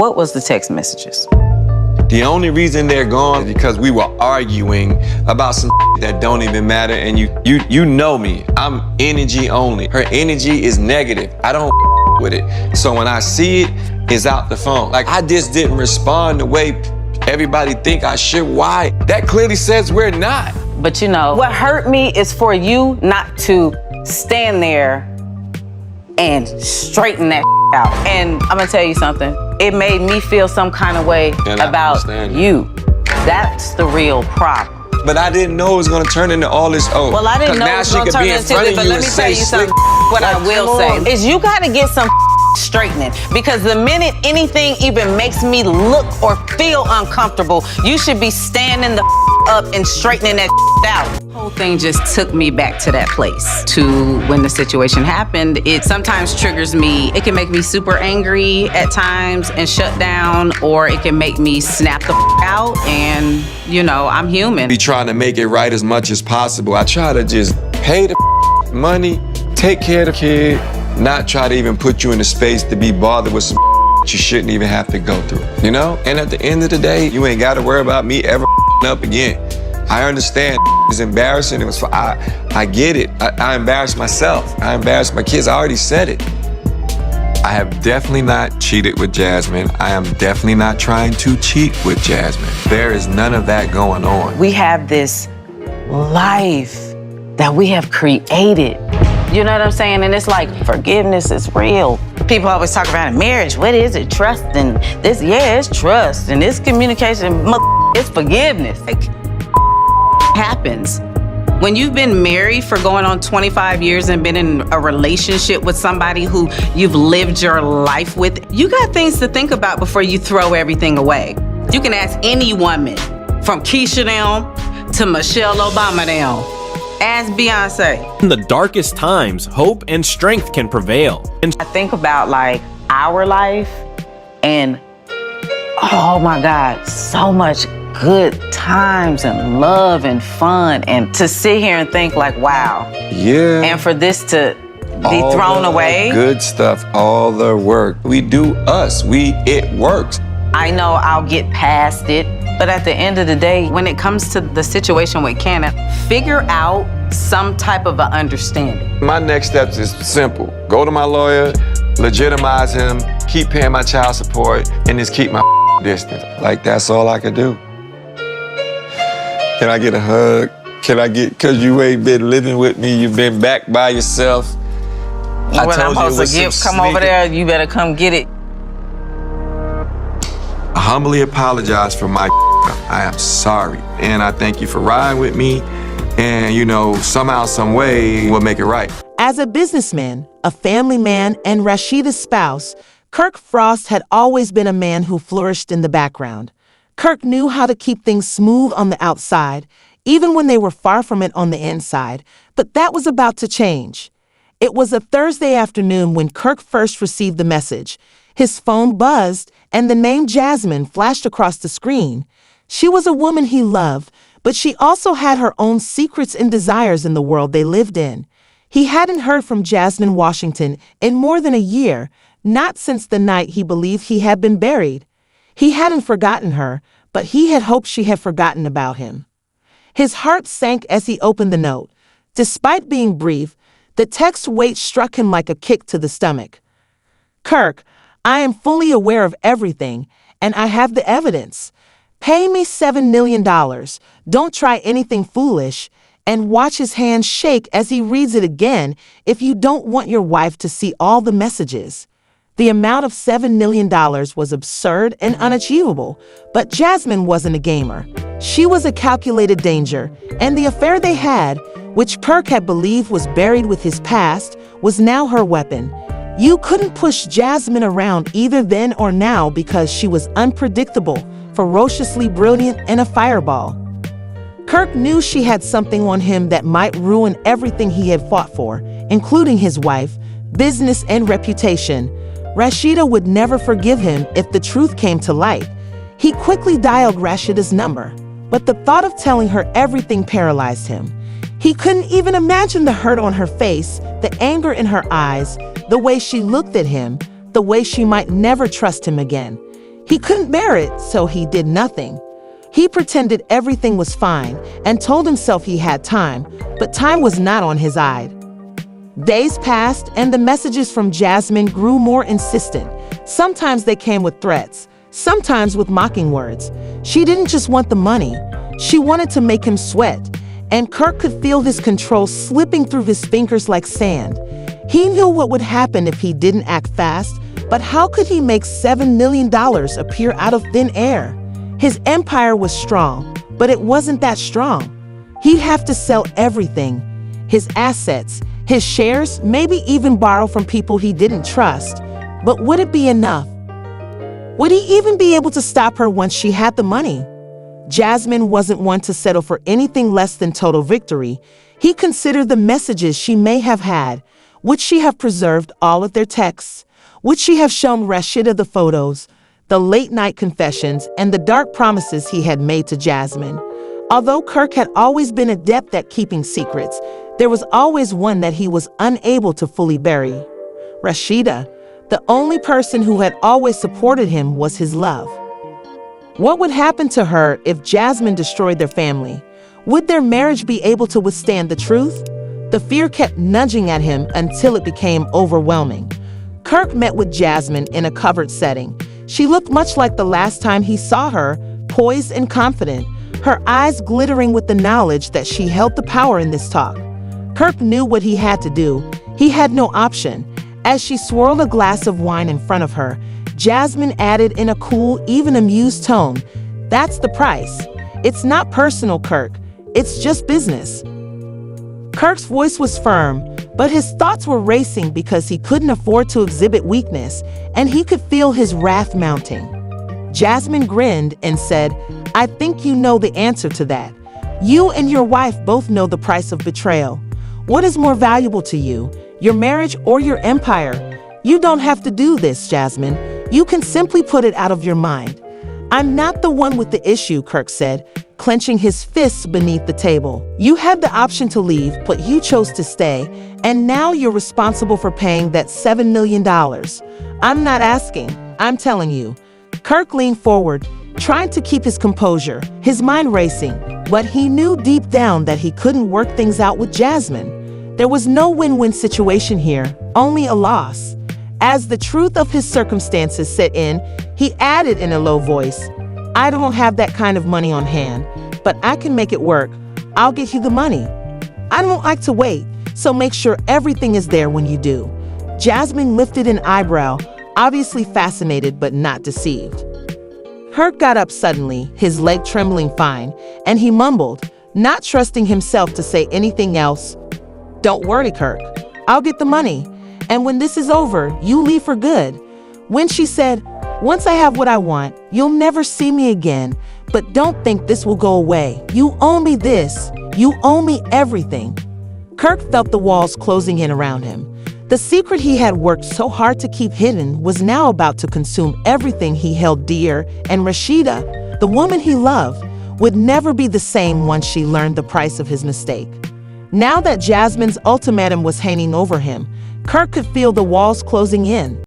What was the text messages? The only reason they're gone is because we were arguing about some that don't even matter, and you know me. I'm energy only. Her energy is negative. I don't with it. So when I see it, it's out the phone. Like, I just didn't respond the way everybody think I should. Why? That clearly says we're not. But you know, what hurt me is for you not to stand there and straighten that out. And I'm gonna tell you something. It made me feel some kind of way about you. That's the real problem. But I didn't know it was gonna turn into all this. Oh, well, I didn't know it was gonna turn into this, but let me tell you something. What I will say is you gotta get some straightening, because the minute anything even makes me look or feel uncomfortable, you should be standing the up and straightening that out. The whole thing just took me back to that place, to when the situation happened. It sometimes triggers me. It can make me super angry at times and shut down, or it can make me snap the out, and you know, I'm human. Be trying to make it right as much as possible. I try to just pay the money, take care of the kid, not try to even put you in a space to be bothered with some you shouldn't even have to go through, you know? And at the end of the day, you ain't got to worry about me ever up again. I understand it's embarrassing. It was I get it. I embarrassed myself. I embarrassed my kids. I already said it. I have definitely not cheated with Jasmine. I am definitely not trying to cheat with Jasmine. There is none of that going on. We have this life that we have created. You know what I'm saying? And it's like, forgiveness is real. People always talk about marriage. What is it? Trust and this, yeah, it's trust. And this communication, it's forgiveness. Like, happens. When you've been married for going on 25 years and been in a relationship with somebody who you've lived your life with, you got things to think about before you throw everything away. You can ask any woman, from Keisha down to Michelle Obama down. Ask Beyonce. In the darkest times, hope and strength can prevail. And I think about like our life and oh my God, so much good times and love and fun, and to sit here and think like, wow. Yeah. And for this to be thrown away. Good stuff, all the work. We do us, it works. I know I'll get past it, but at the end of the day, when it comes to the situation with Cannon, figure out some type of an understanding. My next steps is simple. Go to my lawyer, legitimize him, keep paying my child support, and just keep my distance. Like, that's all I could do. Can I get a hug? Cause you ain't been living with me, you've been back by yourself. When I'm supposed to come over there, you better come get it. I humbly apologize for my I am sorry. And I thank you for riding with me. And, you know, somehow, some way, we'll make it right. As a businessman, a family man, and Rasheeda's spouse, Kirk Frost had always been a man who flourished in the background. Kirk knew how to keep things smooth on the outside, even when they were far from it on the inside, but that was about to change. It was a Thursday afternoon when Kirk first received the message. His phone buzzed, and the name Jasmine flashed across the screen. She was a woman he loved, but she also had her own secrets and desires in the world they lived in. He hadn't heard from Jasmine Washington in more than a year, not since the night he believed he had been buried. He hadn't forgotten her, but he had hoped she had forgotten about him. His heart sank as he opened the note. Despite being brief, the text weight struck him like a kick to the stomach. Kirk, I am fully aware of everything, and I have the evidence. Pay me $7 million. Don't try anything foolish. And watch his hand shake as he reads it again if you don't want your wife to see all the messages. The amount of $7 million was absurd and unachievable, but Jasmine wasn't a gamer. She was a calculated danger, and the affair they had, which Kirk had believed was buried with his past, was now her weapon. You couldn't push Jasmine around either then or now because she was unpredictable, ferociously brilliant, and a fireball. Kirk knew she had something on him that might ruin everything he had fought for, including his wife, business, and reputation. Rasheeda would never forgive him if the truth came to light. He quickly dialed Rasheeda's number, but the thought of telling her everything paralyzed him. He couldn't even imagine the hurt on her face, the anger in her eyes, the way she looked at him, the way she might never trust him again. He couldn't bear it, so he did nothing. He pretended everything was fine and told himself he had time, but time was not on his side. Days passed and the messages from Jasmine grew more insistent. Sometimes they came with threats, sometimes with mocking words. She didn't just want the money, she wanted to make him sweat, and Kirk could feel his control slipping through his fingers like sand. He knew what would happen if he didn't act fast, but how could he make $7 million appear out of thin air? His empire was strong, but it wasn't that strong. He'd have to sell everything, his assets, his shares, maybe even borrow from people he didn't trust. But would it be enough? Would he even be able to stop her once she had the money? Jasmine wasn't one to settle for anything less than total victory. He considered the messages she may have had. Would she have preserved all of their texts? Would she have shown Rasheeda the photos, the late-night confessions, and the dark promises he had made to Jasmine? Although Kirk had always been adept at keeping secrets, there was always one that he was unable to fully bury. Rasheeda, the only person who had always supported him, was his love. What would happen to her if Jasmine destroyed their family? Would their marriage be able to withstand the truth? The fear kept nudging at him until it became overwhelming. Kirk met with Jasmine in a covered setting. She looked much like the last time he saw her, poised and confident, her eyes glittering with the knowledge that she held the power in this talk. Kirk knew what he had to do. He had no option. As she swirled a glass of wine in front of her, Jasmine added in a cool, even amused tone, "That's the price. It's not personal, Kirk. It's just business." Kirk's voice was firm, but his thoughts were racing because he couldn't afford to exhibit weakness, and he could feel his wrath mounting. Jasmine grinned and said, "I think you know the answer to that. You and your wife both know the price of betrayal. What is more valuable to you, your marriage or your empire? You don't have to do this, Jasmine. You can simply put it out of your mind." "I'm not the one with the issue," Kirk said, clenching his fists beneath the table. "You had the option to leave, but you chose to stay, and now you're responsible for paying that $7 million. I'm not asking, I'm telling you." Kirk leaned forward, trying to keep his composure, his mind racing, but he knew deep down that he couldn't work things out with Jasmine. There was no win-win situation here, only a loss. As the truth of his circumstances set in, he added in a low voice, "I don't have that kind of money on hand, but I can make it work. I'll get you the money. I don't like to wait, so make sure everything is there when you do." Jasmine lifted an eyebrow, obviously fascinated but not deceived. Kirk got up suddenly, his leg trembling fine, and he mumbled, not trusting himself to say anything else, "Don't worry, Kirk. I'll get the money. And when this is over, you leave for good." When she said, "Once I have what I want, you'll never see me again, but don't think this will go away. You owe me this. You owe me everything." Kirk felt the walls closing in around him. The secret he had worked so hard to keep hidden was now about to consume everything he held dear, and Rasheeda, the woman he loved, would never be the same once she learned the price of his mistake. Now that Jasmine's ultimatum was hanging over him, Kirk could feel the walls closing in.